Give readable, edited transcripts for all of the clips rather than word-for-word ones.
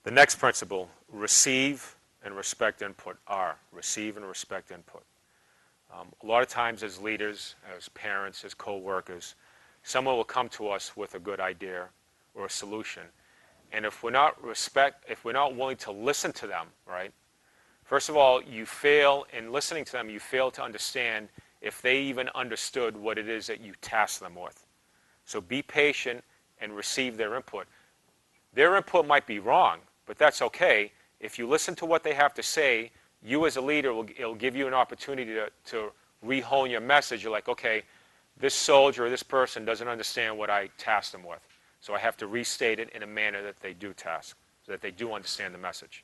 The next principle, receive and respect input. Receive and respect input. A lot of times as leaders, as parents, as co-workers, someone will come to us with a good idea or a solution. And if we're not willing to listen to them, right? First of all, you fail in listening to them, you fail to understand if they even understood what it is that you task them with. So be patient and receive their input. Their input might be wrong, but that's okay. If you listen to what they have to say, you as a leader, it'll give you an opportunity to re-hone your message. You're like, okay, this soldier or this person doesn't understand what I tasked them with. So I have to restate it in a manner that they do task, so that they do understand the message.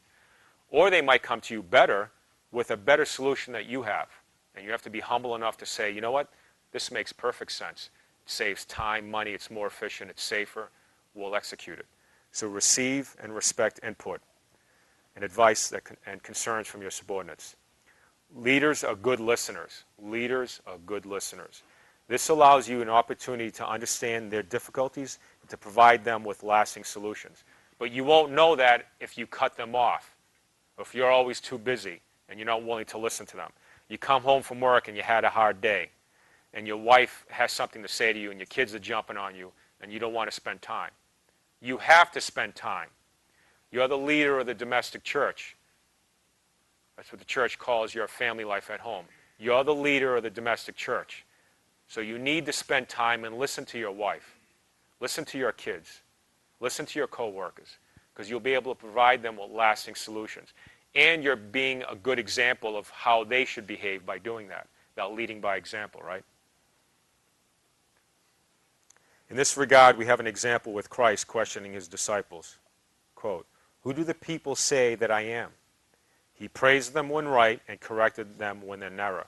Or they might come to you better with a better solution that you have. And you have to be humble enough to say, you know what, this makes perfect sense. It saves time, money, it's more efficient, it's safer. We'll execute it. So receive and respect input and advice and concerns from your subordinates. Leaders are good listeners. Leaders are good listeners. This allows you an opportunity to understand their difficulties and to provide them with lasting solutions. But you won't know that if you cut them off, or if you're always too busy and you're not willing to listen to them. You come home from work and you had a hard day, and your wife has something to say to you, and your kids are jumping on you, and you don't want to spend time. You have to spend time. You're the leader of the domestic church. That's what the church calls your family life at home. You're the leader of the domestic church. So you need to spend time and listen to your wife. Listen to your kids. Listen to your co-workers, because you'll be able to provide them with lasting solutions. And you're being a good example of how they should behave by doing that, about leading by example, right? In this regard, we have an example with Christ questioning his disciples. Quote, "Who do the people say that I am?" He praised them when right and corrected them when in error.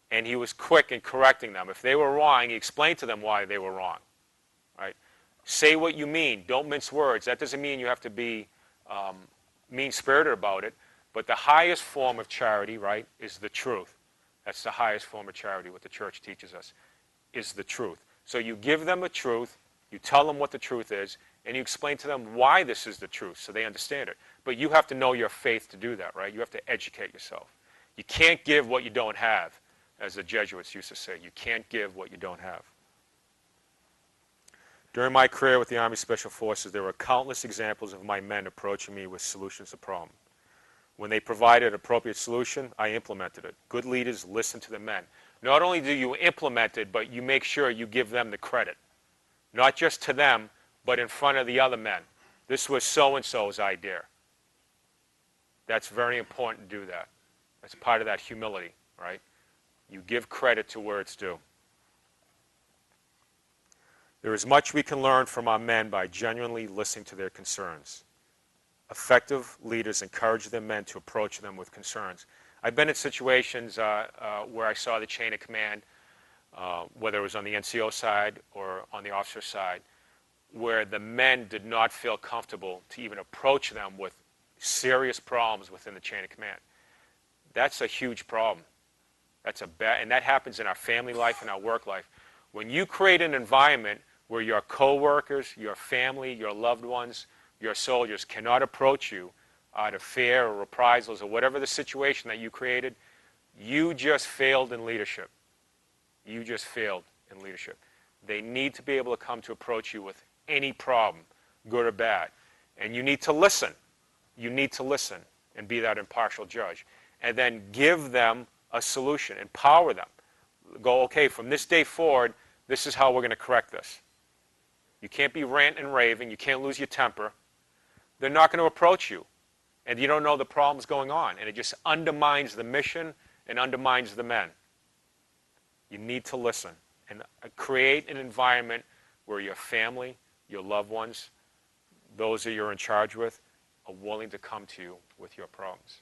And he was quick in correcting them. If they were wrong, he explained to them why they were wrong. Right? Say what you mean. Don't mince words. That doesn't mean you have to be mean-spirited about it. But the highest form of charity, right, is the truth. That's the highest form of charity, what the church teaches us, is the truth. So you give them the truth, you tell them what the truth is, and you explain to them why this is the truth so they understand it. But you have to know your faith to do that, right? You have to educate yourself. You can't give what you don't have, as the Jesuits used to say. You can't give what you don't have. During my career with the Army Special Forces, there were countless examples of my men approaching me with solutions to problems. When they provided an appropriate solution, I implemented it. Good leaders listen to the men. Not only do you implement it, but you make sure you give them the credit. Not just to them, but in front of the other men. This was so-and-so's idea. That's very important to do that. That's part of that humility, right? You give credit to where it's due. There is much we can learn from our men by genuinely listening to their concerns. Effective leaders encourage their men to approach them with concerns. I've been in situations where I saw the chain of command, whether it was on the NCO side or on the officer side, where the men did not feel comfortable to even approach them with serious problems within the chain of command. That's a huge problem. And that happens in our family life and our work life. When you create an environment where your co-workers, your family, your loved ones, your soldiers cannot approach you out of fear or reprisals or whatever the situation that you created, you just failed in leadership. You just failed in leadership. They need to be able to come to approach you with any problem, good or bad. And you need to listen. You need to listen and be that impartial judge. And then give them a solution. Empower them. Go, okay, from this day forward, this is how we're going to correct this. You can't be ranting and raving. You can't lose your temper. They're not going to approach you. And you don't know the problems going on. And it just undermines the mission and undermines the men. You need to listen and create an environment where your family, your loved ones, those that you're in charge with, are willing to come to you with your problems.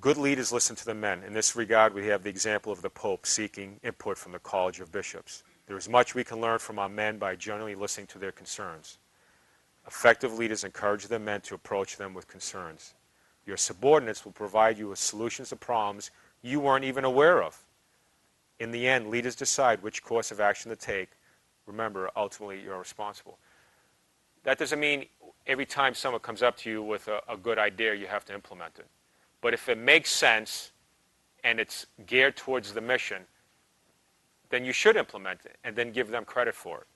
Good leaders listen to the men. In this regard, we have the example of the Pope seeking input from the College of Bishops. There is much we can learn from our men by generally listening to their concerns. Effective leaders encourage their men to approach them with concerns. Your subordinates will provide you with solutions to problems you weren't even aware of. In the end, leaders decide which course of action to take remember, ultimately you're responsible. That doesn't mean every time someone comes up to you with a good idea, you have to implement it. But if it makes sense and it's geared towards the mission, then you should implement it and then give them credit for it.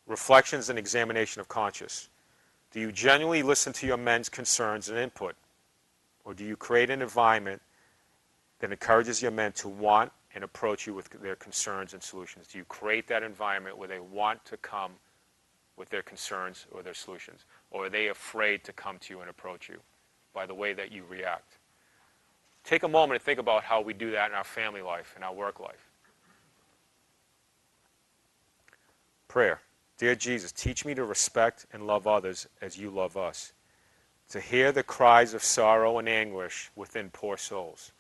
Reflections and examination of conscience. Do you genuinely listen to your men's concerns and input? Or do you create an environment that encourages your men to want and approach you with their concerns and solutions? Do you create that environment where they want to come with their concerns or their solutions? Or are they afraid to come to you and approach you by the way that you react? Take a moment and think about how we do that in our family life, in our work life. Prayer. Dear Jesus, teach me to respect and love others as you love us, to hear the cries of sorrow and anguish within poor souls.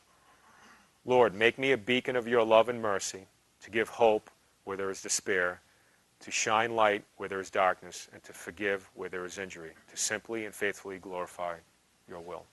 Lord, make me a beacon of your love and mercy, to give hope where there is despair, to shine light where there is darkness, and to forgive where there is injury, to simply and faithfully glorify your will.